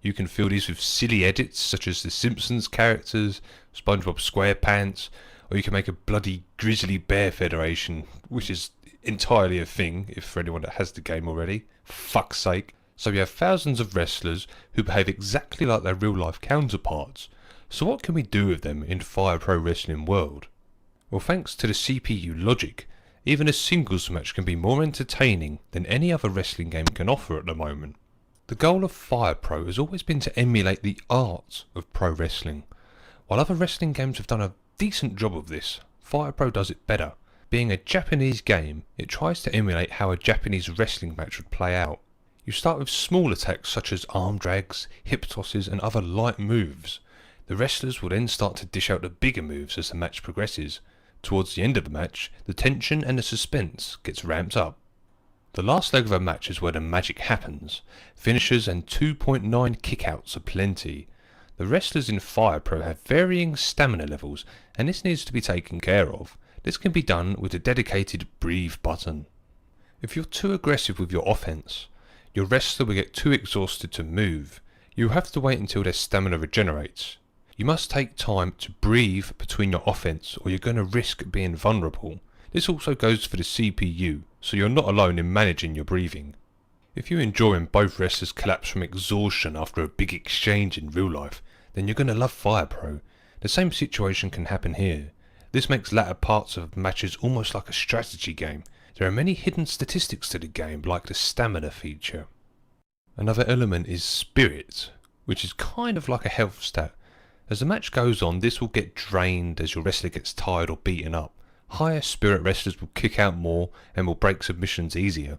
You can fill these with silly edits such as the Simpsons characters, SpongeBob SquarePants, or you can make a bloody grizzly bear federation, which is entirely a thing if for anyone that has the game already. Fuck's sake. So you have thousands of wrestlers who behave exactly like their real life counterparts. So what can we do with them in Fire Pro Wrestling world? Well, thanks to the CPU logic, even a singles match can be more entertaining than any other wrestling game can offer at the moment. The goal of Fire Pro has always been to emulate the art of pro wrestling. While other wrestling games have done a decent job of this, Fire Pro does it better. Being a Japanese game, it tries to emulate how a Japanese wrestling match would play out. You start with small attacks such as arm drags, hip tosses and other light moves. The wrestlers will then start to dish out the bigger moves as the match progresses. Towards the end of the match, the tension and the suspense gets ramped up. The last leg of a match is where the magic happens. Finishers and 2.9 kickouts are plenty. The wrestlers in Fire Pro have varying stamina levels and this needs to be taken care of. This can be done with a dedicated breathe button. If you're too aggressive with your offense, your wrestler will get too exhausted to move. You have to wait until their stamina regenerates. You must take time to breathe between your offense or you're going to risk being vulnerable. This also goes for the CPU, so you're not alone in managing your breathing. If you enjoy when both wrestlers collapse from exhaustion after a big exchange in real life, then you're going to love Fire Pro. The same situation can happen here. This makes latter parts of matches almost like a strategy game. There are many hidden statistics to the game, like the stamina feature. Another element is spirit, which is kind of like a health stat. As the match goes on, this will get drained as your wrestler gets tired or beaten up. Higher spirit wrestlers will kick out more and will break submissions easier.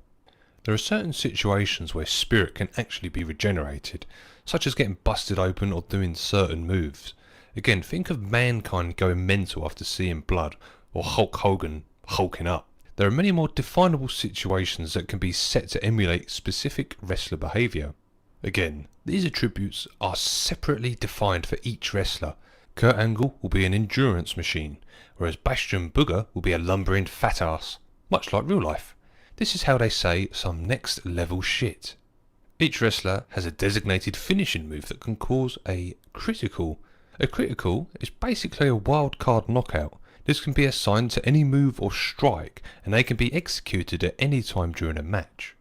There are certain situations where spirit can actually be regenerated, such as getting busted open or doing certain moves. Again, think of Mankind going mental after seeing blood, or Hulk Hogan hulking up. There are many more definable situations that can be set to emulate specific wrestler behaviour. Again, these attributes are separately defined for each wrestler. Kurt Angle will be an endurance machine, whereas Bastion Booger will be a lumbering fat ass, much like real life. This is how they say some next level shit. Each wrestler has a designated finishing move that can cause a critical. A critical is basically a wild card knockout. This can be assigned to any move or strike and they can be executed at any time during a match.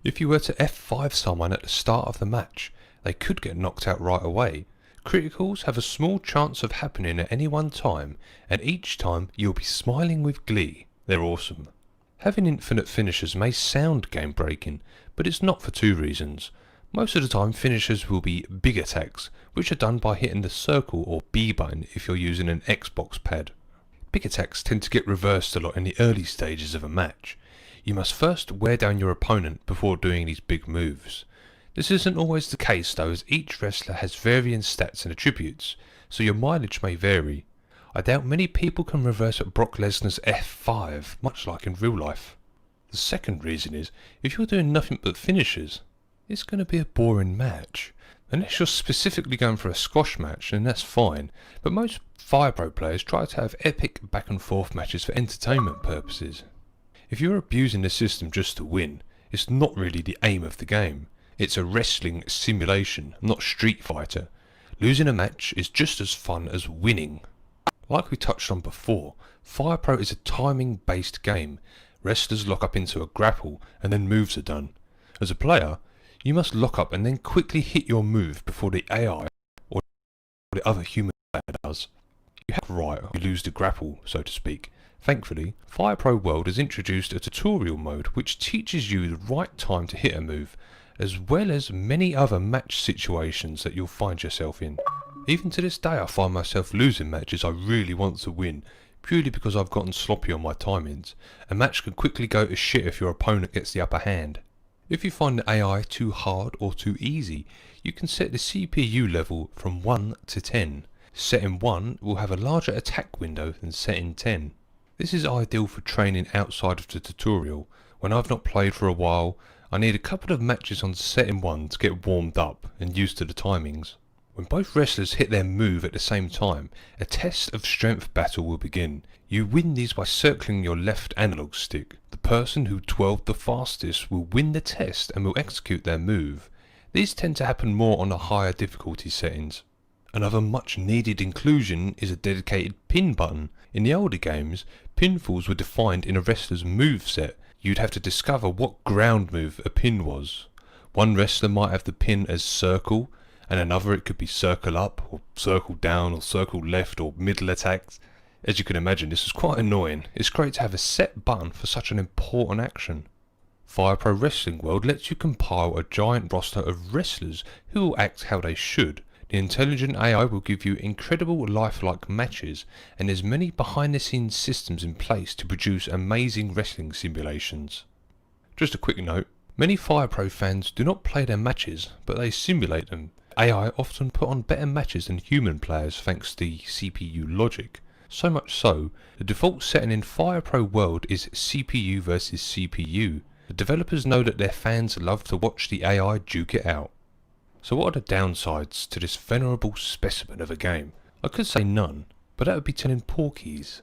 If you were to F5 someone at the start of the match, they could get knocked out right away. Criticals have a small chance of happening at any one time, and each time you'll be smiling with glee. They're awesome. Having infinite finishers may sound game breaking, but it's not for two reasons. Most of the time finishers will be big attacks, which are done by hitting the circle or B button if you're using an Xbox pad. Big attacks tend to get reversed a lot in the early stages of a match. You must first wear down your opponent before doing these big moves. This isn't always the case though, as each wrestler has varying stats and attributes, so your mileage may vary. I doubt many people can reverse at Brock Lesnar's F5, much like in real life. The second reason is, if you're doing nothing but finishers, it's going to be a boring match. Unless you're specifically going for a squash match, then that's fine, but most Fire Pro players try to have epic back and forth matches for entertainment purposes. If you're abusing the system just to win, it's not really the aim of the game. It's a wrestling simulation, not Street Fighter. Losing a match is just as fun as winning. Like we touched on before, Fire Pro is a timing based game. Wrestlers lock up into a grapple and then moves are done. As a player, you must lock up and then quickly hit your move before the AI or the other human player does. You have right or you lose the grapple, so to speak. Thankfully, Fire Pro World has introduced a tutorial mode which teaches you the right time to hit a move, as well as many other match situations that you'll find yourself in. Even to this day I find myself losing matches I really want to win, purely because I've gotten sloppy on my timings. A match can quickly go to shit if your opponent gets the upper hand. If you find the AI too hard or too easy, you can set the CPU level from 1 to 10. Setting 1 will have a larger attack window than setting 10. This is ideal for training outside of the tutorial. When I've not played for a while, I need a couple of matches on setting 1 to get warmed up and used to the timings. When both wrestlers hit their move at the same time, a test of strength battle will begin. You win these by circling your left analog stick. The person who twirled the fastest will win the test and will execute their move. These tend to happen more on the higher difficulty settings. Another much needed inclusion is a dedicated pin button. In the older games, pinfalls were defined in a wrestler's moveset. You'd have to discover what ground move a pin was. One wrestler might have the pin as circle, and another it could be circle up, or circle down, or circle left, or middle attacks. As you can imagine, this was quite annoying. It's great to have a set button for such an important action. Fire Pro Wrestling World lets you compile a giant roster of wrestlers who will act how they should. The intelligent AI will give you incredible lifelike matches, and there's many behind the scenes systems in place to produce amazing wrestling simulations. Just a quick note, many Fire Pro fans do not play their matches, but they simulate them. AI often put on better matches than human players thanks to the CPU logic. So much so, the default setting in Fire Pro World is CPU versus CPU. The developers know that their fans love to watch the AI duke it out. So what are the downsides to this venerable specimen of a game? I could say none, but that would be telling porkies.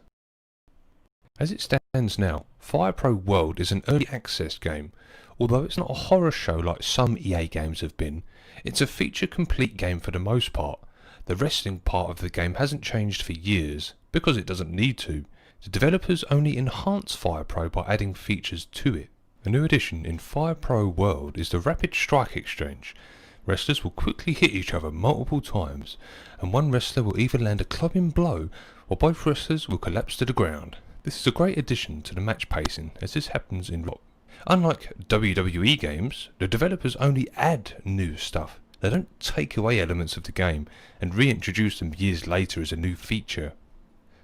As it stands now, Fire Pro World is an early access game. Although it's not a horror show like some EA games have been, it's a feature complete game for the most part. The wrestling part of the game hasn't changed for years, because it doesn't need to. The developers only enhance Fire Pro by adding features to it. A new addition in Fire Pro World is the Rapid Strike Exchange. Wrestlers will quickly hit each other multiple times, and one wrestler will either land a clubbing blow, or both wrestlers will collapse to the ground. This is a great addition to the match pacing, as this happens in Raw. Unlike WWE games, the developers only add new stuff. They don't take away elements of the game and reintroduce them years later as a new feature.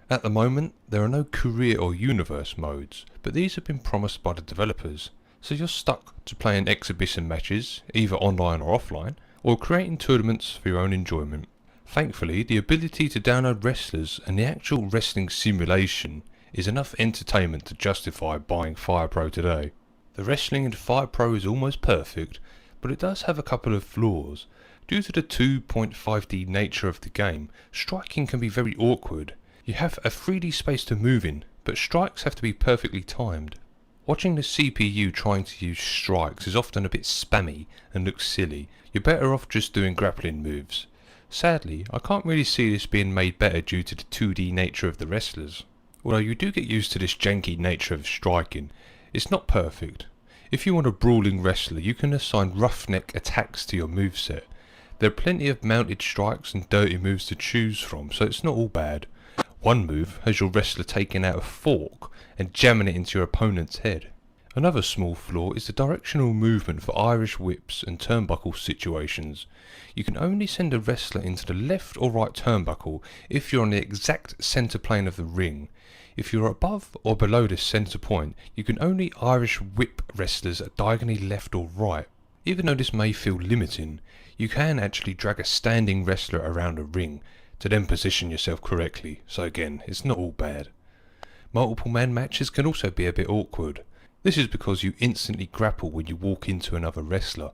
At the moment, there are no career or universe modes, but these have been promised by the developers, so you're stuck to playing exhibition matches, either online or offline, or creating tournaments for your own enjoyment. Thankfully, the ability to download wrestlers and the actual wrestling simulation is enough entertainment to justify buying Fire Pro today. The wrestling in Fire Pro is almost perfect, but it does have a couple of flaws. Due to the 2.5D nature of the game, striking can be very awkward. You have a 3D space to move in, but strikes have to be perfectly timed. Watching the CPU trying to use strikes is often a bit spammy and looks silly. You're better off just doing grappling moves. Sadly, I can't really see this being made better due to the 2D nature of the wrestlers. Although you do get used to this janky nature of striking, it's not perfect. If you want a brawling wrestler, you can assign roughneck attacks to your moveset. There are plenty of mounted strikes and dirty moves to choose from, so it's not all bad. One move has your wrestler taking out a fork and jamming it into your opponent's head. Another small flaw is the directional movement for Irish whips and turnbuckle situations. You can only send a wrestler into the left or right turnbuckle if you're on the exact centre plane of the ring. If you're above or below this centre point, you can only Irish whip wrestlers diagonally left or right. Even though this may feel limiting, you can actually drag a standing wrestler around a ring to then position yourself correctly, so again, it's not all bad. Multiple man matches can also be a bit awkward. This is because you instantly grapple when you walk into another wrestler.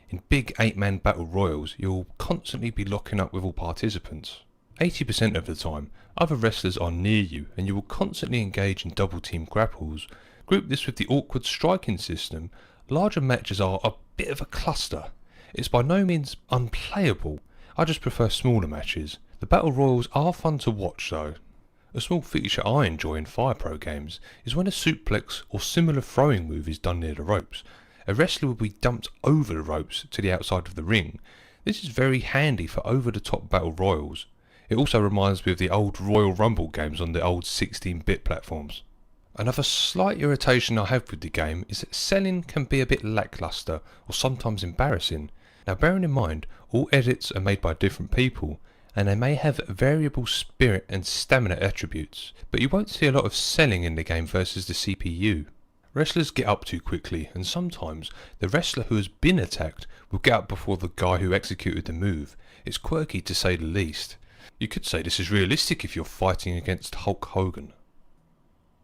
In big 8-man battle royals, you'll constantly be locking up with all participants. 80% of the time, other wrestlers are near you and you will constantly engage in double team grapples. Group this with the awkward striking system, larger matches are a bit of a cluster. It's by no means unplayable, I just prefer smaller matches. The battle royals are fun to watch though. A small feature I enjoy in Fire Pro games is when a suplex or similar throwing move is done near the ropes. A wrestler will be dumped over the ropes to the outside of the ring. This is very handy for over-the-top battle royals. It also reminds me of the old Royal Rumble games on the old 16-bit platforms. Another slight irritation I have with the game is that selling can be a bit lackluster or sometimes embarrassing. Now bearing in mind, all edits are made by different people, and they may have variable spirit and stamina attributes, but you won't see a lot of selling in the game versus the CPU. Wrestlers get up too quickly, and sometimes the wrestler who has been attacked will get up before the guy who executed the move. It's quirky to say the least. You could say this is realistic if you're fighting against Hulk Hogan.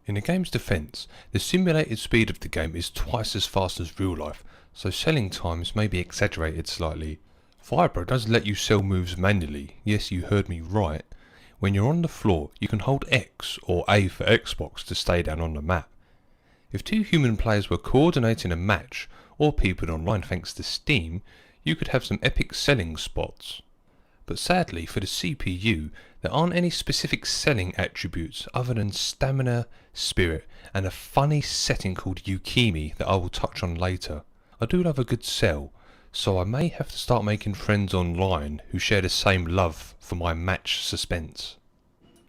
In the game's defence, the simulated speed of the game is twice as fast as real life, so selling times may be exaggerated slightly. Fire Pro does let you sell moves manually, yes you heard me right. When you're on the floor, you can hold X or A for Xbox to stay down on the map. If two human players were coordinating a match, or people online thanks to Steam, you could have some epic selling spots. But sadly for the CPU, there aren't any specific selling attributes other than stamina, spirit, and a funny setting called Yukimi that I will touch on later. I do love a good sell, so I may have to start making friends online who share the same love for my match suspense.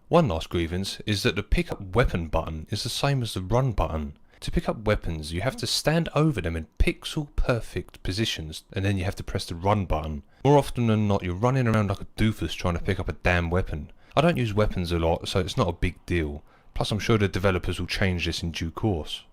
One last grievance is that the pick up weapon button is the same as the run button. To pick up weapons you have to stand over them in pixel perfect positions and then you have to press the run button. More often than not you're running around like a doofus trying to pick up a damn weapon. I don't use weapons a lot so it's not a big deal, plus I'm sure the developers will change this in due course.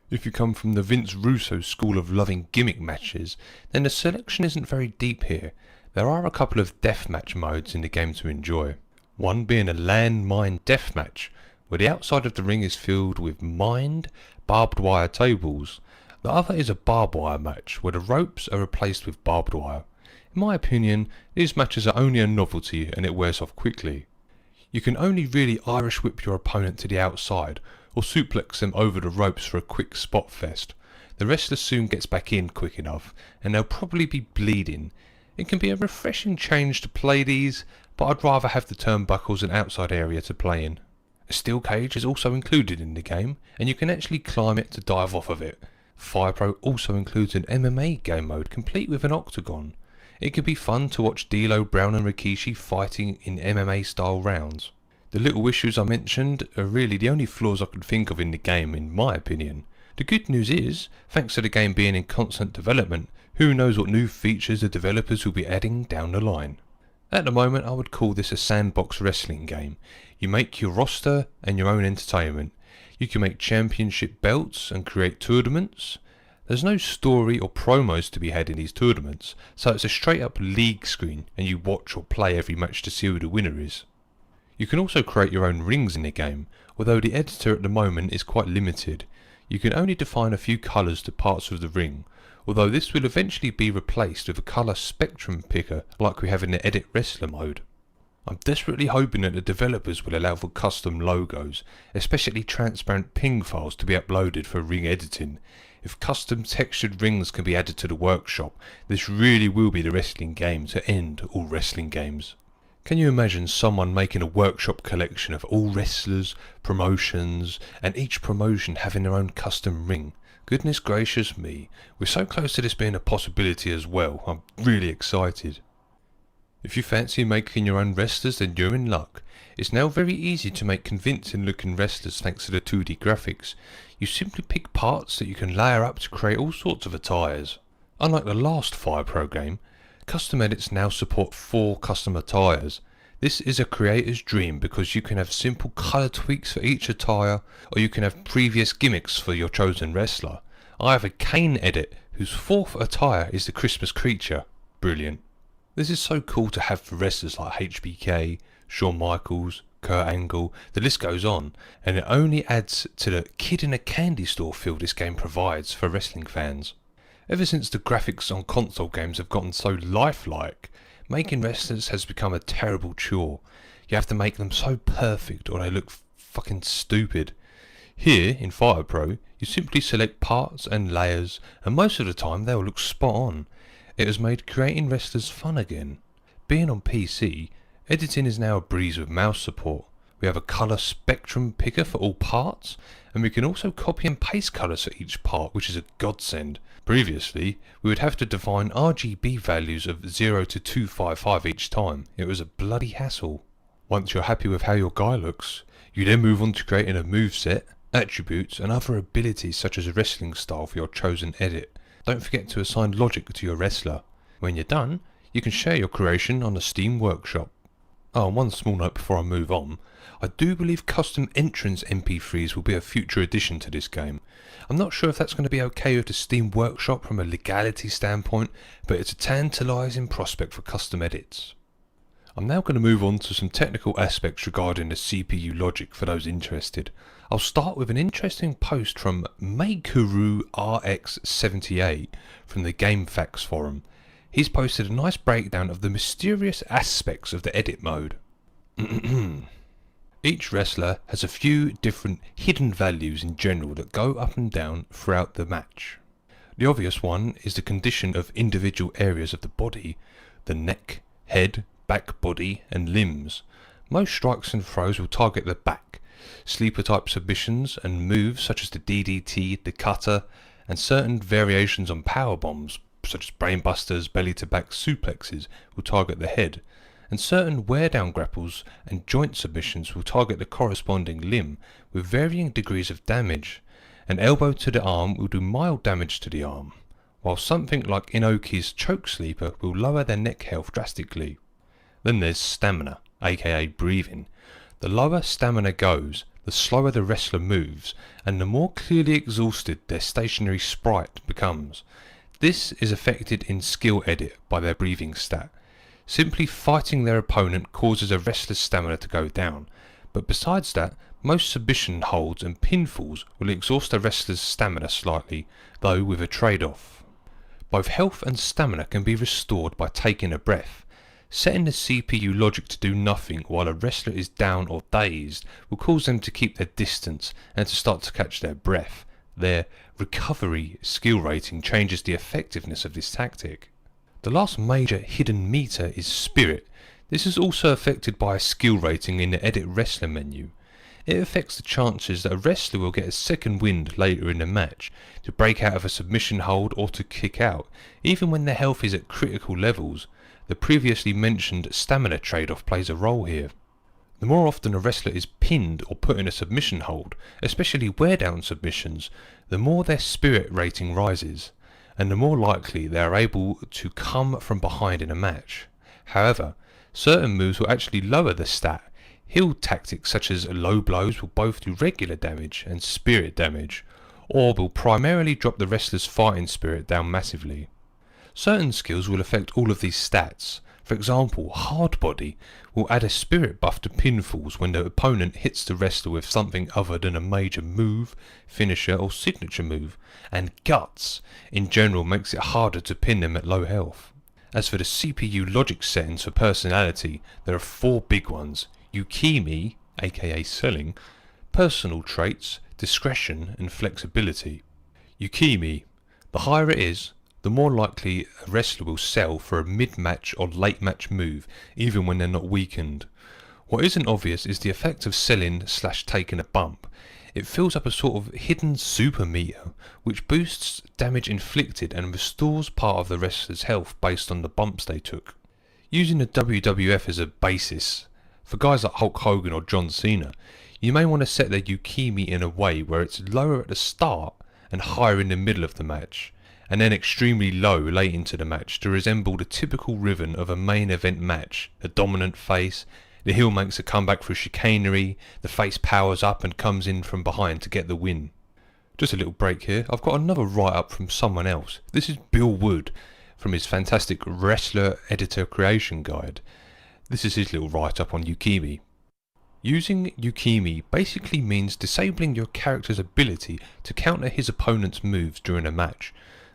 If you come from the Vince Russo school of loving gimmick matches, then the selection isn't very deep here. There are a couple of deathmatch modes in the game to enjoy. One being a landmine deathmatch, where the outside of the ring is filled with mined, barbed wire tables. The other is a barbed wire match, where the ropes are replaced with barbed wire. In my opinion, these matches are only a novelty and it wears off quickly. You can only really Irish whip your opponent to the outside, or suplex them over the ropes for a quick spot fest. The wrestler soon gets back in quick enough, and they'll probably be bleeding. It can be a refreshing change to play these, but I'd rather have the turnbuckles and outside area to play in. A steel cage is also included in the game, and you can actually climb it to dive off of it. Fire Pro also includes an MMA game mode complete with an octagon. It could be fun to watch D'Lo, Brown and Rikishi fighting in MMA style rounds. The little issues I mentioned are really the only flaws I could think of in the game in my opinion. The good news is, thanks to the game being in constant development, who knows what new features the developers will be adding down the line. At the moment I would call this a sandbox wrestling game. You make your roster and your own entertainment. You can make championship belts and create tournaments. There's no story or promos to be had in these tournaments, so it's a straight up league screen and you watch or play every match to see who the winner is. You can also create your own rings in the game, although the editor at the moment is quite limited. You can only define a few colours to parts of the ring, although this will eventually be replaced with a colour spectrum picker like we have in the Edit Wrestler mode. I'm desperately hoping that the developers will allow for custom logos, especially transparent ping files to be uploaded for ring editing. If custom textured rings can be added to the workshop, this really will be the wrestling game to end all wrestling games. Can you imagine someone making a workshop collection of all wrestlers, promotions, and each promotion having their own custom ring? Goodness gracious me, we're so close to this being a possibility as well. I'm really excited. If you fancy making your own wrestlers, then you're in luck. It's now very easy to make convincing looking wrestlers thanks to the 2D graphics. You simply pick parts that you can layer up to create all sorts of attires. Unlike the last Fire Pro game, custom edits now support 4 custom attires. This is a creator's dream because you can have simple colour tweaks for each attire, or you can have previous gimmicks for your chosen wrestler. I have a Kane edit whose 4th attire is the Christmas creature. Brilliant. This is so cool to have for wrestlers like HBK, Shawn Michaels, Kurt Angle, the list goes on, and it only adds to the kid in a candy store feel this game provides for wrestling fans. Ever since the graphics on console games have gotten so lifelike, making wrestlers has become a terrible chore. You have to make them so perfect or they look fucking stupid. Here, in Fire Pro, you simply select parts and layers, and most of the time they'll look spot on. It has made creating wrestlers fun again. Being on PC, editing is now a breeze with mouse support. We have a colour spectrum picker for all parts, and we can also copy and paste colours for each part, which is a godsend. Previously, we would have to define RGB values of 0 to 255 each time. It was a bloody hassle. Once you're happy with how your guy looks, you then move on to creating a moveset, attributes and other abilities such as a wrestling style for your chosen edit. Don't forget to assign logic to your wrestler. When you're done, you can share your creation on the Steam Workshop. Oh, and one small note before I move on. I do believe custom entrance MP3s will be a future addition to this game. I'm not sure if that's going to be okay with the Steam Workshop from a legality standpoint, but it's a tantalising prospect for custom edits. I'm now going to move on to some technical aspects regarding the CPU logic for those interested. I'll start with an interesting post from Makeru RX78 from the GameFAQs forum. He's posted a nice breakdown of the mysterious aspects of the edit mode. Each wrestler has a few different hidden values in general that go up and down throughout the match. The obvious one is the condition of individual areas of the body, the neck, head, back, body and limbs. Most strikes and throws will target the back. Sleeper type submissions and moves such as the DDT, the cutter, and certain variations on power bombs such as brainbusters, belly to back suplexes will target the head, and certain wear down grapples and joint submissions will target the corresponding limb with varying degrees of damage. An elbow to the arm will do mild damage to the arm, while something like Inoki's choke sleeper will lower their neck health drastically. Then there's stamina, aka breathing. The lower stamina goes, the slower the wrestler moves, and the more clearly exhausted their stationary sprite becomes. This is affected in skill edit by their breathing stat. Simply fighting their opponent causes a wrestler's stamina to go down, but besides that, most submission holds and pinfalls will exhaust a wrestler's stamina slightly, though with a trade-off. Both health and stamina can be restored by taking a breath. Setting the CPU logic to do nothing while a wrestler is down or dazed will cause them to keep their distance and to start to catch their breath. Their recovery skill rating changes the effectiveness of this tactic. The last major hidden meter is spirit. This is also affected by a skill rating in the edit wrestler menu. It affects the chances that a wrestler will get a second wind later in the match, to break out of a submission hold or to kick out, even when their health is at critical levels. The previously mentioned stamina trade-off plays a role here. The more often a wrestler is pinned or put in a submission hold, especially wear down submissions, the more their spirit rating rises, and the more likely they are able to come from behind in a match. However, certain moves will actually lower the stat. Heel tactics such as low blows will both do regular damage and spirit damage, or will primarily drop the wrestler's fighting spirit down massively. Certain skills will affect all of these stats. For example, hard body will add a spirit buff to pinfalls when the opponent hits the wrestler with something other than a major move, finisher or signature move, and guts in general makes it harder to pin them at low health. As for the CPU logic settings for personality, there are 4 big ones: Yukimi, aka selling, personal traits, discretion and flexibility. Yukimi: the higher it is, the more likely a wrestler will sell for a mid-match or late-match move, even when they're not weakened. What isn't obvious is the effect of selling / taking a bump. It fills up a sort of hidden super meter, which boosts damage inflicted and restores part of the wrestler's health based on the bumps they took. Using the WWF as a basis, for guys like Hulk Hogan or John Cena, you may want to set their Yukimi in a way where it's lower at the start and higher in the middle of the match, and then extremely low late into the match to resemble the typical rhythm of a main event match. A dominant face, the heel makes a comeback through chicanery, the face powers up and comes in from behind to get the win. Just a little break here, I've got another write-up from someone else. This is Bill Wood from his fantastic Wrestler Editor Creation Guide. This is his little write-up on Yukimi. Using Yukimi basically means disabling your character's ability to counter his opponent's moves during a match.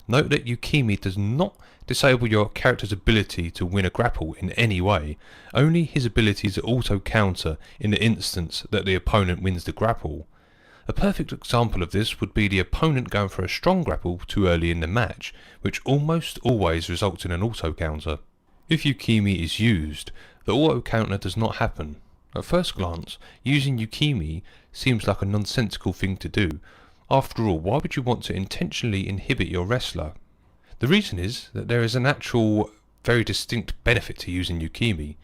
Note that Yukimi does not disable your character's ability to win a grapple in any way, only his ability to auto-counter in the instance that the opponent wins the grapple. A perfect example of this would be the opponent going for a strong grapple too early in the match, which almost always results in an auto-counter. If Yukimi is used, the auto-counter does not happen. At first glance, using Yukimi seems like a nonsensical thing to do. After all, why would you want to intentionally inhibit your wrestler? The reason is that there is an actual, very distinct benefit to using Yukimi,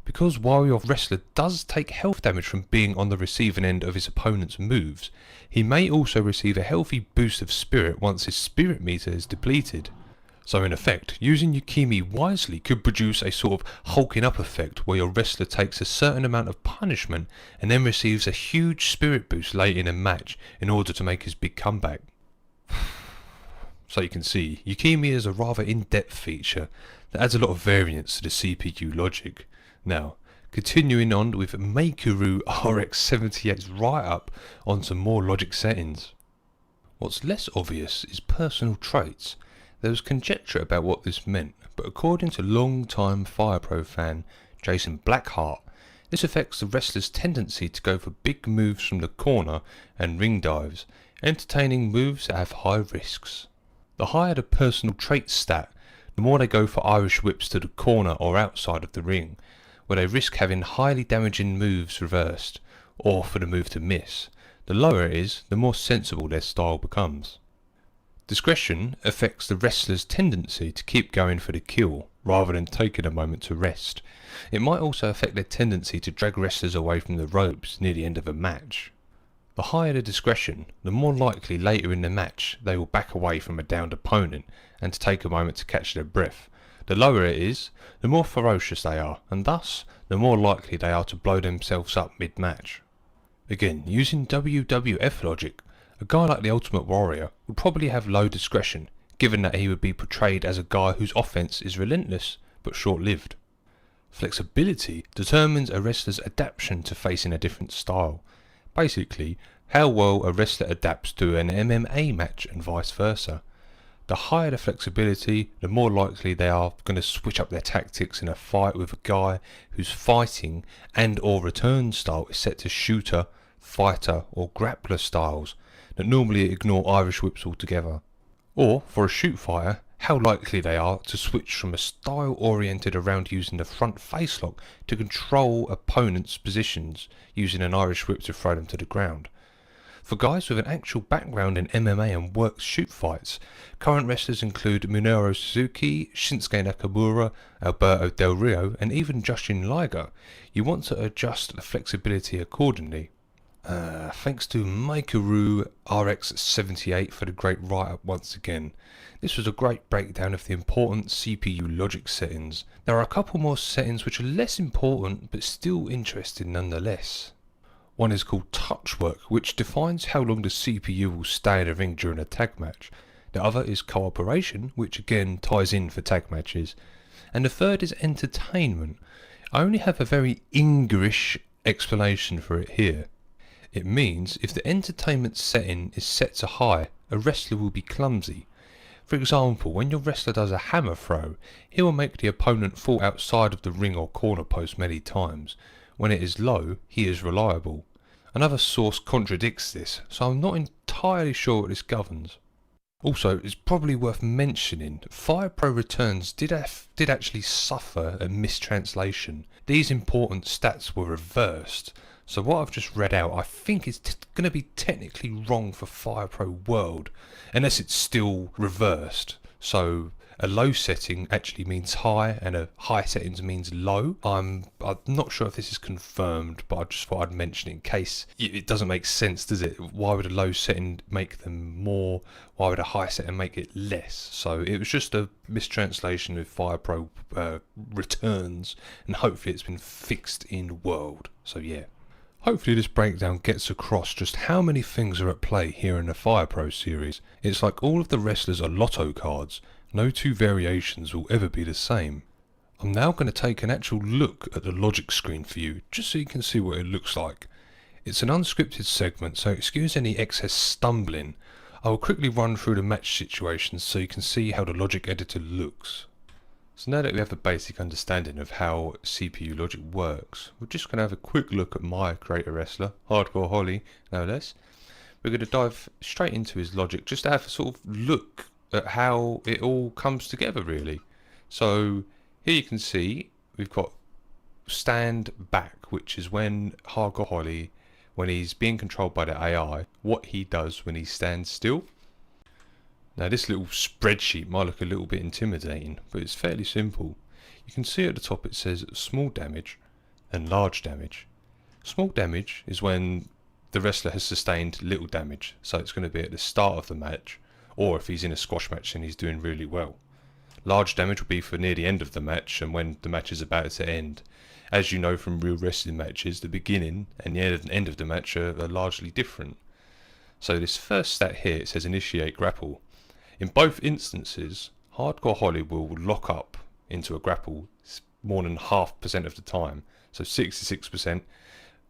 because while your wrestler does take health damage from being on the receiving end of his opponent's moves, he may also receive a healthy boost of spirit once his spirit meter is depleted. So in effect, using Yukimi wisely could produce a sort of hulking up effect where your wrestler takes a certain amount of punishment and then receives a huge spirit boost late in a match in order to make his big comeback. So you can see, Yukimi is a rather in-depth feature that adds a lot of variance to the CPU logic. Now, continuing on with Makeru RX78's write-up on some more logic settings. What's less obvious is personal traits. There was conjecture about what this meant, but according to long-time FirePro fan Jason Blackheart, this affects the wrestler's tendency to go for big moves from the corner and ring dives, entertaining moves that have high risks. The higher the personal trait stat, the more they go for Irish whips to the corner or outside of the ring, where they risk having highly damaging moves reversed, or for the move to miss. The lower it is, the more sensible their style becomes. Discretion affects the wrestler's tendency to keep going for the kill, rather than taking a moment to rest. It might also affect their tendency to drag wrestlers away from the ropes near the end of a match. The higher the discretion, the more likely later in the match they will back away from a downed opponent and to take a moment to catch their breath. The lower it is, the more ferocious they are, and thus the more likely they are to blow themselves up mid-match. Again, using WWF logic, a guy like the Ultimate Warrior would probably have low discretion, given that he would be portrayed as a guy whose offense is relentless but short-lived. Flexibility determines a wrestler's adaptation to facing a different style. Basically, how well a wrestler adapts to an MMA match and vice versa. The higher the flexibility, the more likely they are going to switch up their tactics in a fight with a guy whose fighting and or return style is set to shooter, fighter or grappler styles that normally ignore Irish whips altogether. Or, for a shoot fighter, how likely they are to switch from a style oriented around using the front facelock to control opponents' positions using an Irish whip to throw them to the ground. For guys with an actual background in MMA and works shoot fights, current wrestlers include Minoru Suzuki, Shinsuke Nakamura, Alberto Del Rio and even Jushin Liger. You want to adjust the flexibility accordingly. Thanks to Maikaru RX78 for the great write-up once again. This was a great breakdown of the important CPU logic settings. There are a couple more settings which are less important but still interesting nonetheless. One is called touch work, which defines how long the CPU will stay in a ring during a tag match. The other is cooperation, which again ties in for tag matches. And the third is entertainment. I only have a very English explanation for it here. It means if the entertainment setting is set to high, a wrestler will be clumsy. For example, when your wrestler does a hammer throw, he will make the opponent fall outside of the ring or corner post many times. When it is low, he is reliable. Another source contradicts this, so I'm not entirely sure what this governs. Also, it's probably worth mentioning, Fire Pro Returns did actually suffer a mistranslation. These important stats were reversed. So what I've just read out, I think is going to be technically wrong for Fire Pro World, unless it's still reversed. So a low setting actually means high, and a high setting means low. I'm not sure if this is confirmed, but I just thought I'd mention it in case it doesn't make sense, does it? Why would a low setting make them more? Why would a high setting make it less? So it was just a mistranslation with Fire Pro Returns, and hopefully it's been fixed in World. So yeah. Hopefully this breakdown gets across just how many things are at play here in the Fire Pro series. It's like all of the wrestlers are lotto cards. No two variations will ever be the same. I'm now going to take an actual look at the logic screen for you, just so you can see what it looks like. It's an unscripted segment, so excuse any excess stumbling. I will quickly run through the match situations so you can see how the logic editor looks. So now that we have a basic understanding of how CPU logic works, we're just going to have a quick look at my creator wrestler, Hardcore Holly, no less. We're going to dive straight into his logic just to have a sort of look at how it all comes together really. So here you can see we've got stand back, which is when Hardcore Holly, when he's being controlled by the AI, what he does when he stands still. Now this little spreadsheet might look a little bit intimidating, but it's fairly simple. You can see at the top it says small damage and large damage. Small damage is when the wrestler has sustained little damage, so it's going to be at the start of the match, or if he's in a squash match and he's doing really well. Large damage will be for near the end of the match and when the match is about to end. As you know from real wrestling matches, the beginning and the end of the match are largely different. So this first stat here, it says initiate grapple. In both instances, Hardcore Holly will lock up into a grapple more than 0.5% of the time. So 66%,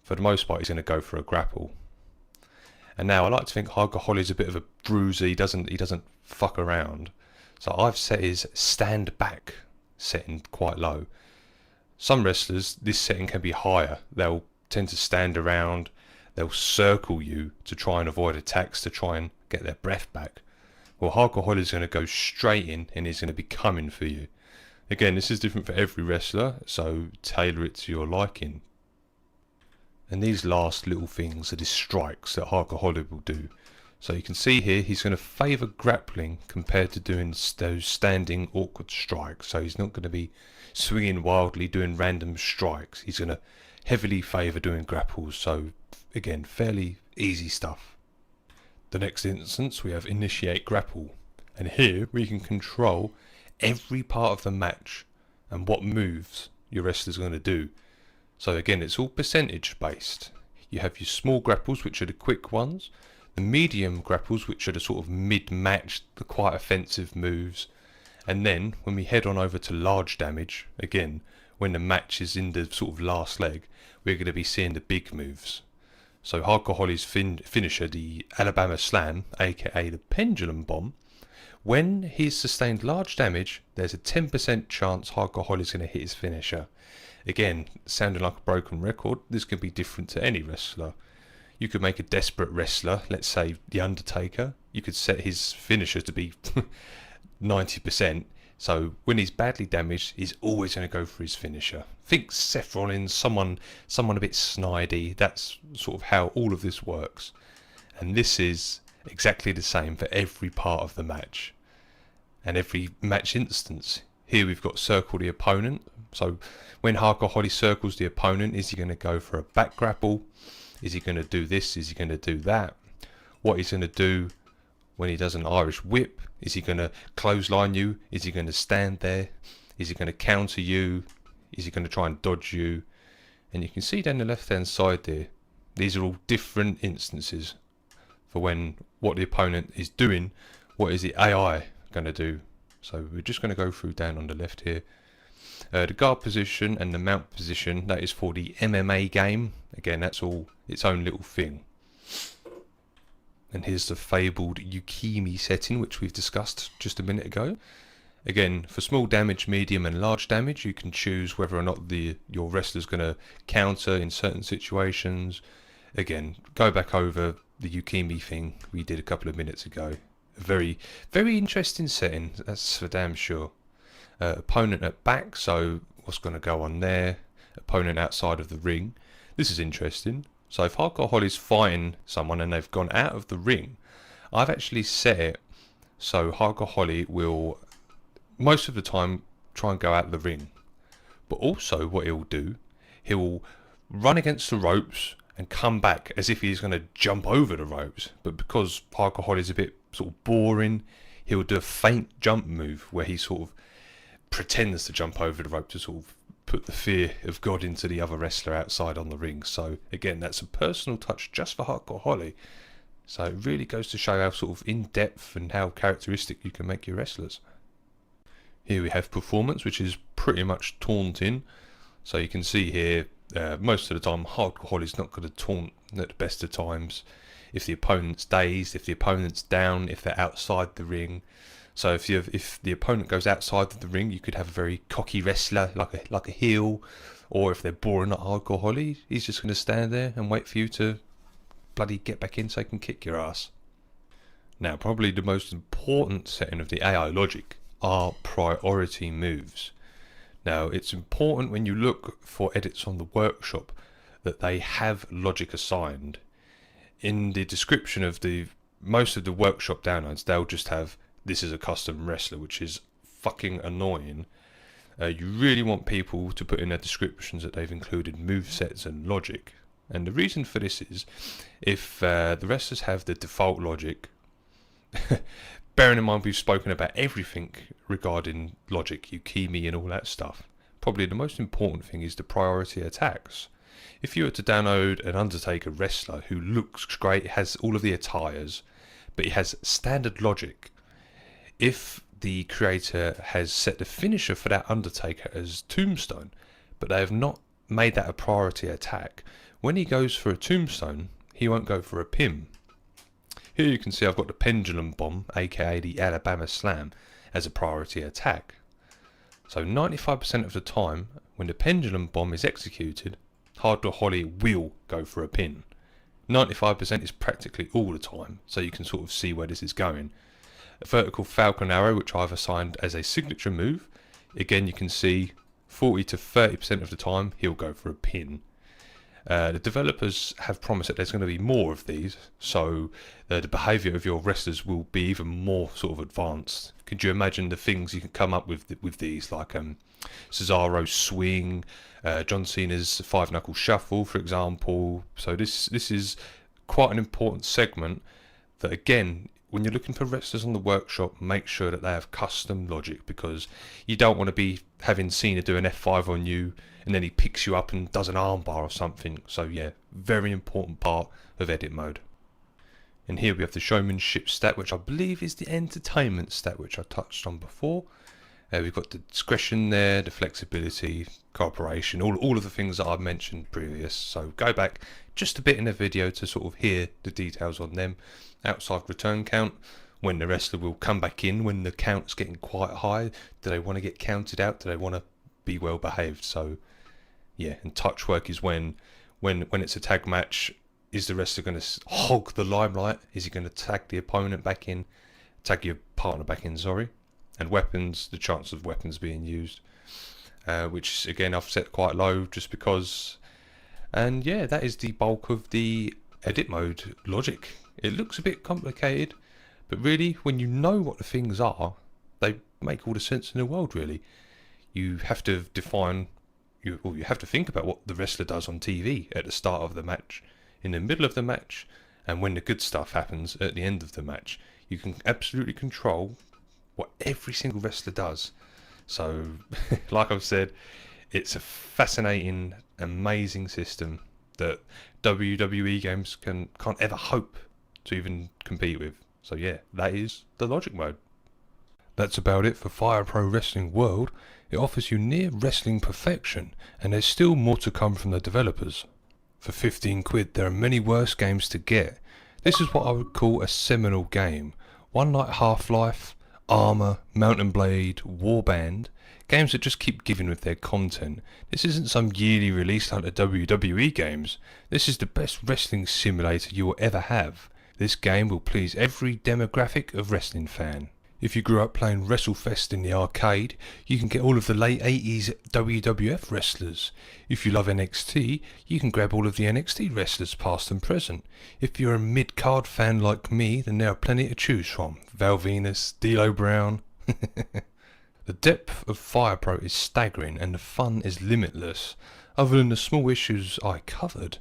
for the most part, he's going to go for a grapple. And now I like to think Hardcore Holly's a bit of a bruiser. He doesn't fuck around. So I've set his stand back setting quite low. Some wrestlers, this setting can be higher. They'll tend to stand around. They'll circle you to try and avoid attacks, to try and get their breath back. Well, Hardcore Holly's going to go straight in and he's going to be coming for you. Again, this is different for every wrestler, so tailor it to your liking. And these last little things are the strikes that Hardcore Holly will do. So you can see here, he's going to favour grappling compared to doing those standing awkward strikes. So he's not going to be swinging wildly, doing random strikes. He's going to heavily favour doing grapples. So again, fairly easy stuff. The next instance, we have initiate grapple. And here we can control every part of the match and what moves your wrestler's going to do. So again, it's all percentage based. You have your small grapples, which are the quick ones. The medium grapples, which are the sort of mid-match, the quite offensive moves. And then when we head on over to large damage, again, when the match is in the sort of last leg, we're going to be seeing the big moves. So Hardcore Holly's finisher, the Alabama Slam, aka the Pendulum Bomb, when he's sustained large damage, there's a 10% chance Hardcore Holly's going to hit his finisher. Again, sounding like a broken record, this can be different to any wrestler. You could make a desperate wrestler, let's say The Undertaker. You could set his finisher to be 90%. So when he's badly damaged, he's always going to go for his finisher. Think Seth Rollins, someone a bit snidey. That's sort of how all of this works. And this is exactly the same for every part of the match. And every match instance. Here we've got circle the opponent. So when Hardcore Holly circles the opponent, is he going to go for a back grapple? Is he going to do this? Is he going to do that? What he's going to do when he does an Irish whip? Is he going to clothesline you? Is he going to stand there? Is he going to counter you? Is he going to try and dodge you? And you can see down the left hand side there, these are all different instances for when what the opponent is doing, what is the AI going to do. So we're just going to go through down on the left here. The guard position and the mount position, that is for the MMA game. Again, that's all its own little thing. And here's the fabled Yukimi setting, which we've discussed just a minute ago. Again, for small damage, medium and large damage, you can choose whether or not your wrestler's going to counter in certain situations. Again, go back over the Yukimi thing we did a couple of minutes ago. A very, very interesting setting, that's for damn sure. Opponent at back, so what's going to go on there? Opponent outside of the ring. This is interesting. So if Hardcore Holly's fighting someone and they've gone out of the ring, I've actually set it so Hardcore Holly will most of the time try and go out of the ring. But also what he'll do, he'll run against the ropes and come back as if he's going to jump over the ropes. But because Hardcore Holly's a bit sort of boring, he'll do a feint jump move where he sort of pretends to jump over the rope to sort of put the fear of God into the other wrestler outside on the ring. So again, that's a personal touch just for Hardcore Holly. So it really goes to show how sort of in-depth and how characteristic you can make your wrestlers. Here we have performance, which is pretty much taunting. So you can see here, most of the time Hardcore Holly's not going to taunt at the best of times. If the opponent's dazed, if the opponent's down, if they're outside the ring. So if the opponent goes outside of the ring, you could have a very cocky wrestler, like a heel. Or if they're boring at Hardcore Holly, he's just going to stand there and wait for you to bloody get back in so he can kick your ass. Now, probably the most important setting of the AI logic are priority moves. Now, it's important when you look for edits on the workshop that they have logic assigned. In the description of most of the workshop downloads, they'll just have, this is a custom wrestler, which is fucking annoying. You really want people to put in their descriptions that they've included movesets and logic. And the reason for this is, if the wrestlers have the default logic, bearing in mind we've spoken about everything regarding logic, Yukimi and all that stuff, probably the most important thing is the priority attacks. If you were to download an Undertaker wrestler who looks great, has all of the attires, but he has standard logic, if the creator has set the finisher for that Undertaker as Tombstone, but they have not made that a priority attack, when he goes for a Tombstone, he won't go for a pin. Here you can see I've got the Pendulum Bomb, aka the Alabama Slam, as a priority attack. So 95% of the time, when the Pendulum Bomb is executed, Hardcore Holly will go for a pin. 95% is practically all the time, so you can sort of see where this is going. A vertical falcon arrow, which I've assigned as a signature move. Again, you can see 40 to 30% of the time he'll go for a pin. The developers have promised that there's going to be more of these, so the behaviour of your wrestlers will be even more sort of advanced. Could you imagine the things you can come up with these, like Cesaro's swing, John Cena's 5-knuckle shuffle, for example? So this is quite an important segment that, again, when you're looking for wrestlers on the workshop, make sure that they have custom logic, because you don't want to be having Cena do an F5 on you and then he picks you up and does an armbar or something. So yeah, very important part of edit mode. And here we have the showmanship stat, which I believe is the entertainment stat, which I touched on before. We've got the discretion there, the flexibility, cooperation, all of the things that I've mentioned previous. So go back just a bit in the video to sort of hear the details on them. Outside return count, when the wrestler will come back in when the count's getting quite high. Do they want to get counted out? Do they want to be well behaved? So yeah, and touch work is when it's a tag match, is the wrestler going to hog the limelight? Is he going to tag the opponent back in? Tag your partner back in, sorry. And weapons, the chance of weapons being used, which again I've set quite low just because. And yeah, that is the bulk of the edit mode logic. It looks a bit complicated, but really when you know what the things are, they make all the sense in the world, really. You have to define, you have to think about what the wrestler does on TV at the start of the match, in the middle of the match, and when the good stuff happens at the end of the match. You can absolutely control what every single wrestler does. So like I've said, it's a fascinating, amazing system that WWE games can't ever hope to even compete with. So yeah, that is the logic mode. That's about it for Fire Pro Wrestling World. It offers you near wrestling perfection, and there's still more to come from the developers. For 15 quid there are many worse games to get. This is what I would call a seminal game. One like Half-Life, Armour, Mountain Blade, Warband, games that just keep giving with their content. This isn't some yearly release like the WWE games. This is the best wrestling simulator you will ever have. This game will please every demographic of wrestling fan. If you grew up playing WrestleFest in the arcade, you can get all of the late 80s WWF wrestlers. If you love NXT, you can grab all of the NXT wrestlers past and present. If you're a mid-card fan like me, then there are plenty to choose from. Val Venus, D'Lo Brown. The depth of Fire Pro is staggering and the fun is limitless. Other than the small issues I covered,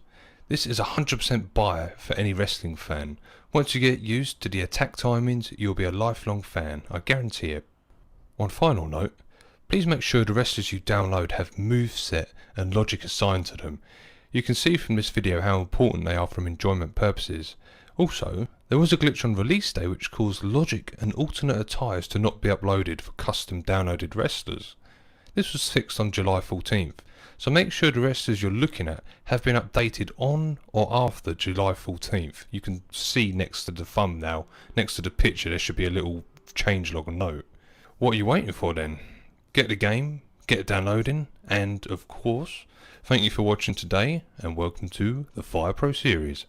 this is 100% buy for any wrestling fan. Once you get used to the attack timings, you'll be a lifelong fan, I guarantee it. One final note, please make sure the wrestlers you download have moveset and logic assigned to them. You can see from this video how important they are from enjoyment purposes. Also, there was a glitch on release day which caused logic and alternate attires to not be uploaded for custom downloaded wrestlers. This was fixed on July 14th. So make sure the wrestlers you're looking at have been updated on or after July 14th. You can see next to the thumbnail, next to the picture, there should be a little changelog note. What are you waiting for then? Get the game, get it downloading, and of course, thank you for watching today and welcome to the Fire Pro series.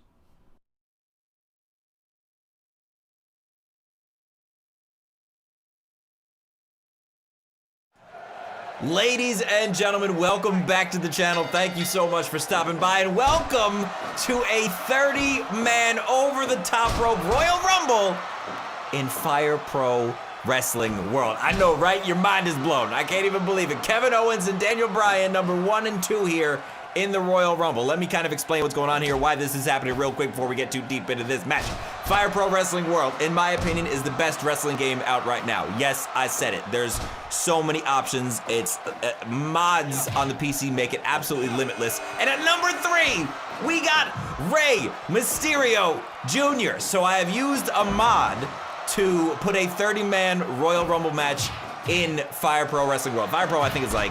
Ladies and gentlemen, welcome back to the channel. Thank you so much for stopping by, and welcome to a 30-man over-the-top rope Royal Rumble in Fire Pro Wrestling World. I know, right? Your mind is blown. I can't even believe it. Kevin Owens and Daniel Bryan, number 1 and 2 here in the Royal Rumble. Let me kind of explain what's going on here, why this is happening real quick before we get too deep into this match. Fire Pro Wrestling World, in my opinion, is the best wrestling game out right now. Yes, I said it. There's so many options. It's mods on the PC make it absolutely limitless. And at number 3, we got Rey Mysterio Jr. So I have used a mod to put a 30-man Royal Rumble match in Fire Pro Wrestling World. Fire Pro, I think, is like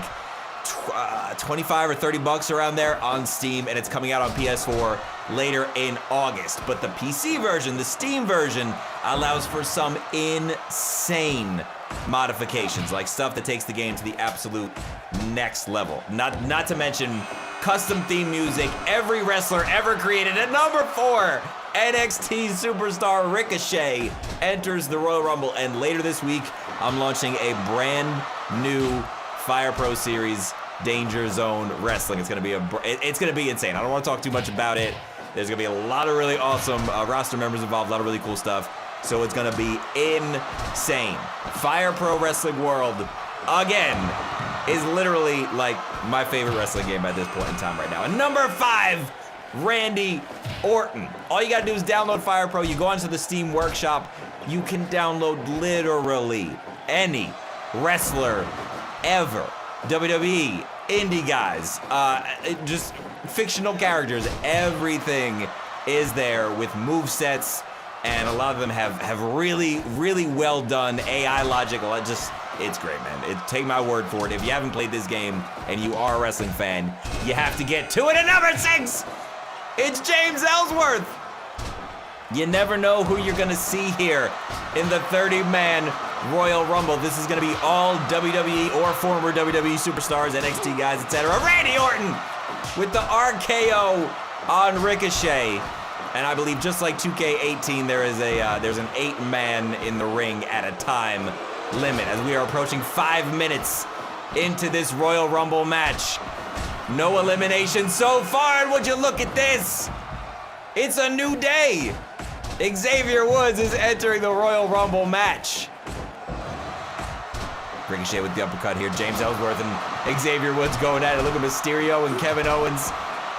25 or 30 bucks around there on Steam, and it's coming out on PS4 later in August. But the PC version, the Steam version, allows for some insane modifications, like stuff that takes the game to the absolute next level. Not to mention custom theme music every wrestler ever created. At number 4, NXT superstar Ricochet enters the Royal Rumble, and later this week, I'm launching a brand new Fire Pro Series Danger Zone Wrestling. It's gonna be insane. I don't want to talk too much about it. There's gonna be a lot of really awesome roster members involved, a lot of really cool stuff. So it's gonna be insane. Fire Pro Wrestling World, again, is literally like my favorite wrestling game at this point in time right now. And number 5, Randy Orton. All you gotta do is download Fire Pro. You go onto the Steam Workshop. You can download literally any wrestler ever. WWE, indie guys, just fictional characters. Everything is there with movesets, and a lot of them have really, really well done AI logic. It's great, man. Take my word for it. If you haven't played this game and you are a wrestling fan, you have to get to it. At number 6, it's James Ellsworth. You never know who you're gonna see here in the 30-man Royal Rumble. This is gonna be all WWE or former WWE superstars, NXT guys, etc. Randy Orton with the RKO on Ricochet. And I believe just like 2K18, there's an 8-man in the ring at a time limit as we are approaching 5 minutes into this Royal Rumble match. No elimination so far, and would you look at this? It's a new day. Xavier Woods is entering the Royal Rumble match. Ricochet with the uppercut here. James Ellsworth and Xavier Woods going at it. Look at Mysterio and Kevin Owens.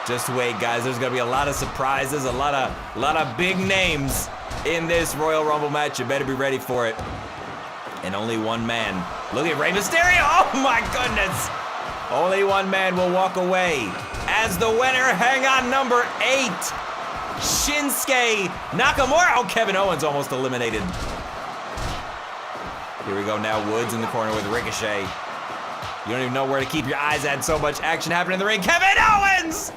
Just wait, guys. There's gonna be a lot of surprises, a lot of big names in this Royal Rumble match. You better be ready for it. And only one man. Look at Rey Mysterio. Oh my goodness. Only one man will walk away as the winner. Hang on, number 8. Shinsuke Nakamura. Oh, Kevin Owens almost eliminated. Here we go now. Woods in the corner with Ricochet. You don't even know where to keep your eyes at. So much action happening in the ring. Kevin Owens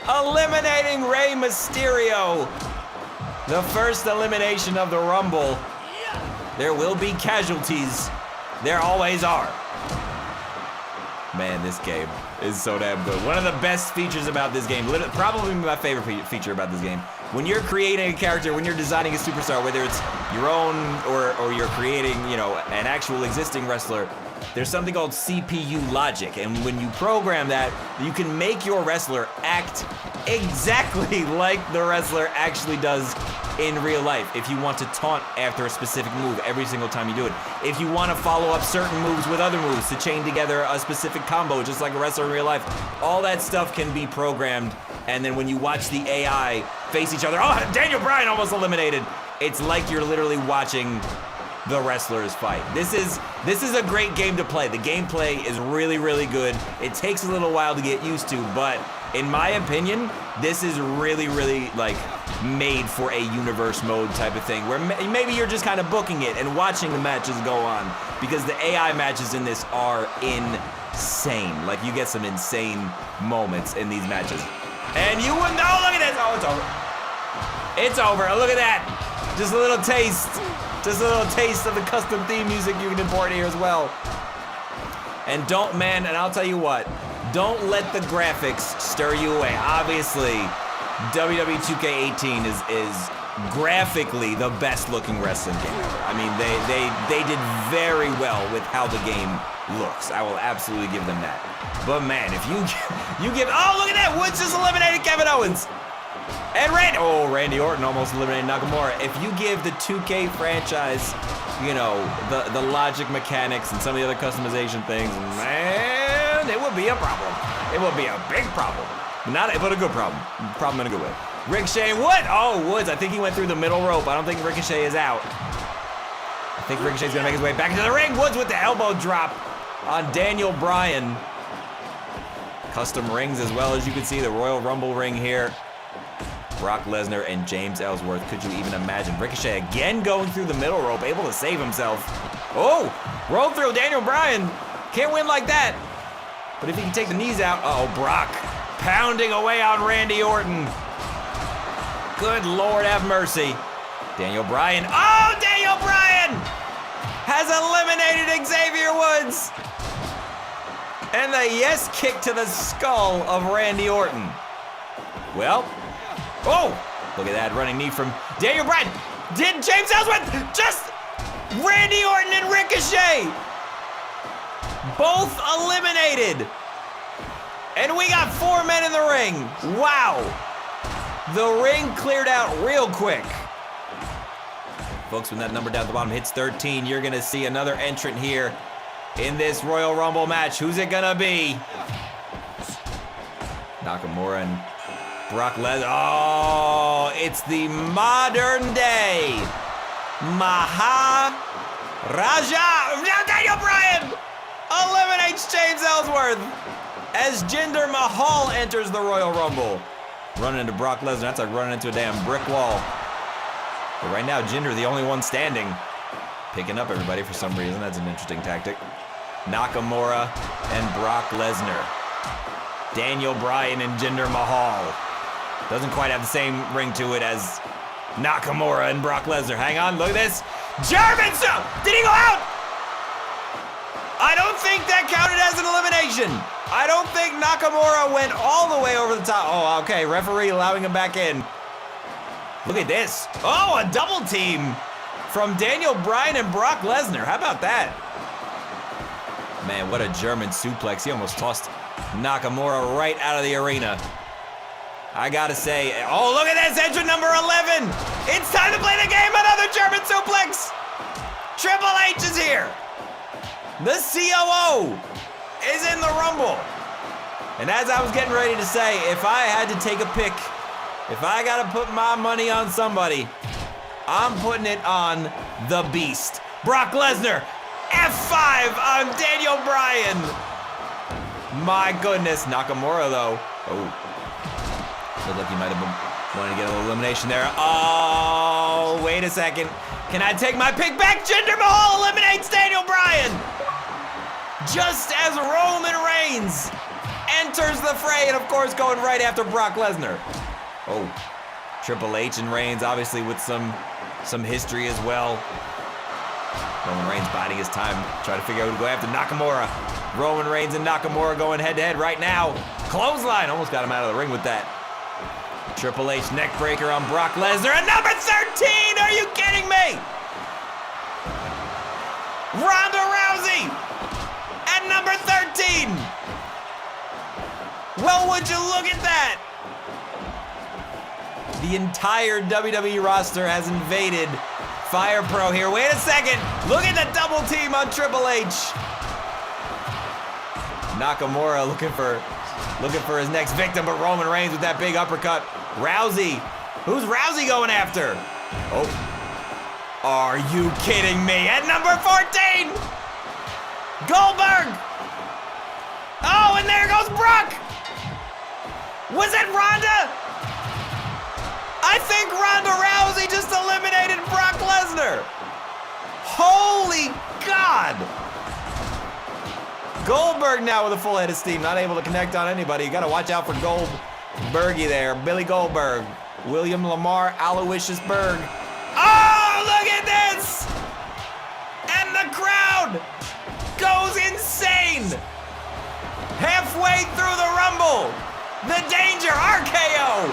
eliminating Rey Mysterio. The first elimination of the Rumble. There will be casualties. There always are. Man, this game is so damn good. One of the best features about this game, probably my favorite feature about this game, when you're creating a character, when you're designing a superstar, whether it's your own or you're creating, an actual existing wrestler, there's something called CPU logic, and when you program that, you can make your wrestler act exactly like the wrestler actually does in real life. If you want to taunt after a specific move every single time you do it, if you want to follow up certain moves with other moves to chain together a specific combo just like a wrestler in real life, all that stuff can be programmed. And then when you watch the AI face each other, oh, Daniel Bryan almost eliminated. It's like you're literally watching the wrestlers fight. This is a great game to play. The gameplay is really, really good. It takes a little while to get used to, but in my opinion, this is really, really made for a universe mode type of thing, where maybe you're just kind of booking it and watching the matches go on, because the AI matches in this are insane. You get some insane moments in these matches. And you wouldn't, oh, look at this. Oh, it's over. It's over. Look at that. Just a little taste. Just a little taste of the custom theme music you can import here as well. And and I'll tell you what, don't let the graphics stir you away. Obviously, WWE 2K18 is graphically the best looking wrestling game ever. I mean, they did very well with how the game looks. I will absolutely give them that. But man, if you give, oh, look at that, Woods just eliminated Kevin Owens. And Randy Orton almost eliminated Nakamura. If you give the 2K franchise, the logic mechanics and some of the other customization things, man, it would be a problem. It would be a big problem. But a good problem. Problem in a good way. Ricochet, what? Oh, Woods, I think he went through the middle rope. I don't think Ricochet is out. I think Ricochet's gonna make his way back into the ring. Woods with the elbow drop on Daniel Bryan. Custom rings as well, as you can see, the Royal Rumble ring here. Brock Lesnar and James Ellsworth. Could you even imagine? Ricochet again going through the middle rope, able to save himself. Oh, roll through Daniel Bryan. Can't win like that. But if he can take the knees out, Brock pounding away on Randy Orton. Good Lord have mercy. Daniel Bryan. Oh, Daniel Bryan has eliminated Xavier Woods. And the kick to the skull of Randy Orton. Well, Look at that running knee from Daniel Bryan. Did James Ellsworth just Randy Orton and Ricochet both eliminated. And we got 4 men in the ring. Wow. The ring cleared out real quick. Folks, when that number down at the bottom hits 13, you're gonna see another entrant here in this Royal Rumble match. Who's it gonna be? Nakamura and Brock Lesnar. Oh, it's the modern day Maharaja. Daniel Bryan eliminates James Ellsworth as Jinder Mahal enters the Royal Rumble. Running into Brock Lesnar, that's like running into a damn brick wall. But right now, Jinder, the only one standing. Picking up everybody for some reason. That's an interesting tactic. Nakamura and Brock Lesnar. Daniel Bryan and Jinder Mahal. Doesn't quite have the same ring to it as Nakamura and Brock Lesnar. Hang on, look at this. German Sub! Did he go out? I don't think that counted as an elimination. I don't think Nakamura went all the way over the top. Oh, okay, referee allowing him back in. Look at this. Oh, a double team from Daniel Bryan and Brock Lesnar. How about that? Man, what a German suplex. He almost tossed Nakamura right out of the arena. I gotta say, oh, look at this, entrant number 11. It's time to play the game, another German suplex. Triple H is here. The COO is in the Rumble. And as I was getting ready to say, if I had to take a pick, if I gotta put my money on somebody, I'm putting it on the Beast. Brock Lesnar, F5 on Daniel Bryan. My goodness, Nakamura though. Oh. Looked like he might have been wanting to get a little elimination there. Oh, wait a second. Can I take my pick back? Jinder Mahal eliminates Daniel Bryan. Just as Roman Reigns enters the fray, and of course going right after Brock Lesnar. Oh, Triple H and Reigns obviously with some history as well. Roman Reigns biding his time, trying to figure out who to go after. Nakamura. Roman Reigns and Nakamura going head-to-head right now. Clothesline, almost got him out of the ring with that. Triple H neckbreaker on Brock Lesnar at number 13. Are you kidding me? Ronda Rousey at number 13. Well, would you look at that? The entire WWE roster has invaded Fire Pro here. Wait a second. Look at the double team on Triple H. Nakamura looking for his next victim, but Roman Reigns with that big uppercut. Rousey. Who's Rousey going after? Oh. Are you kidding me? At number 14! Goldberg! Oh, and there goes Brock! Was it Ronda? I think Ronda Rousey just eliminated Brock Lesnar. Holy God! Goldberg now with a full head of steam, not able to connect on anybody. You gotta watch out for Goldbergy there. Billy Goldberg, William Lamar Aloysius Berg. Oh, look at this! And the crowd goes insane. Halfway through the Rumble, the Danger, RKO.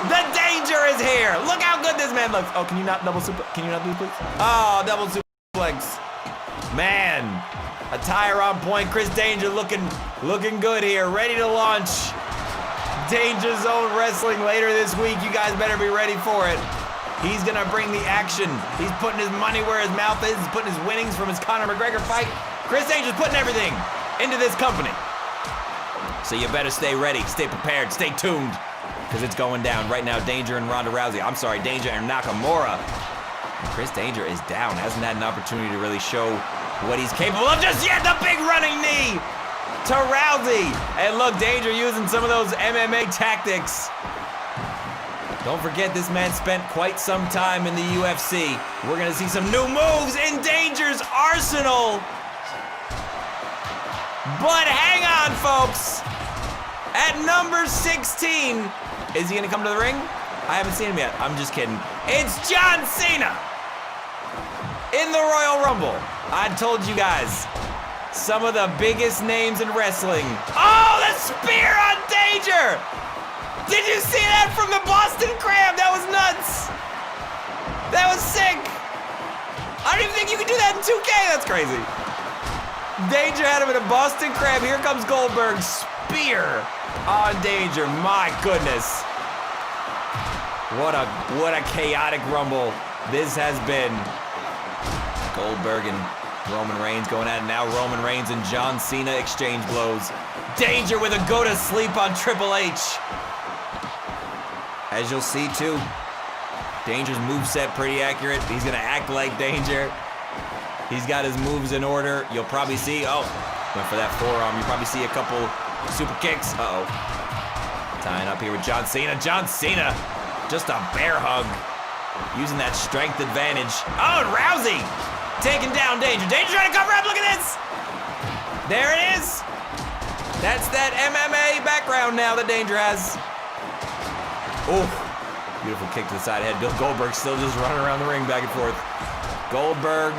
The Danger is here. Look how good this man looks. Oh, can you not double super? Can you not do it, please? Oh, double suplex. Man. Attire on point. Chris Danger looking good here. Ready to launch Danger Zone Wrestling later this week. You guys better be ready for it. He's gonna bring the action. He's putting his money where his mouth is. He's putting his winnings from his Conor McGregor fight. Chris Danger's putting everything into this company. So you better stay ready, stay prepared, stay tuned, because it's going down right now. Danger and Ronda Rousey. I'm sorry, Danger and Nakamura. And Chris Danger is down. Hasn't had an opportunity to really show what he's capable of just yet. The big running knee to Rousey. And look, Danger using some of those MMA tactics. Don't forget, this man spent quite some time in the UFC. We're gonna see some new moves in Danger's arsenal. But hang on, folks. At number 16, is he gonna come to the ring? I haven't seen him yet. I'm just kidding. It's John Cena in the Royal Rumble. I told you guys, some of the biggest names in wrestling. Oh, the spear on Danger! Did you see that from the Boston Crab? That was nuts! do that in 2K? That's crazy. Danger had him in a Boston Crab. Here comes Goldberg. Spear on Danger. My goodness. What a chaotic Rumble this has been. Goldberg and Roman Reigns going at it now. Roman Reigns and John Cena exchange blows. Danger with a go to sleep on Triple H. As you'll see too, Danger's moveset pretty accurate. He's gonna act like Danger. He's got his moves in order. You'll probably see, oh, went for that forearm. You'll probably see a couple super kicks. Uh-oh. Tying up here with John Cena. John Cena, just a bear hug. Using that strength advantage. Oh, and Rousey taking down Danger. Danger trying to cover up, look at this. There it is. That's that MMA background now that Danger has. Oh, beautiful kick to the side of the head. Bill Goldberg still just running around the ring back and forth. Goldberg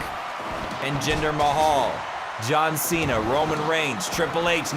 and Jinder Mahal, John Cena, Roman Reigns, Triple H.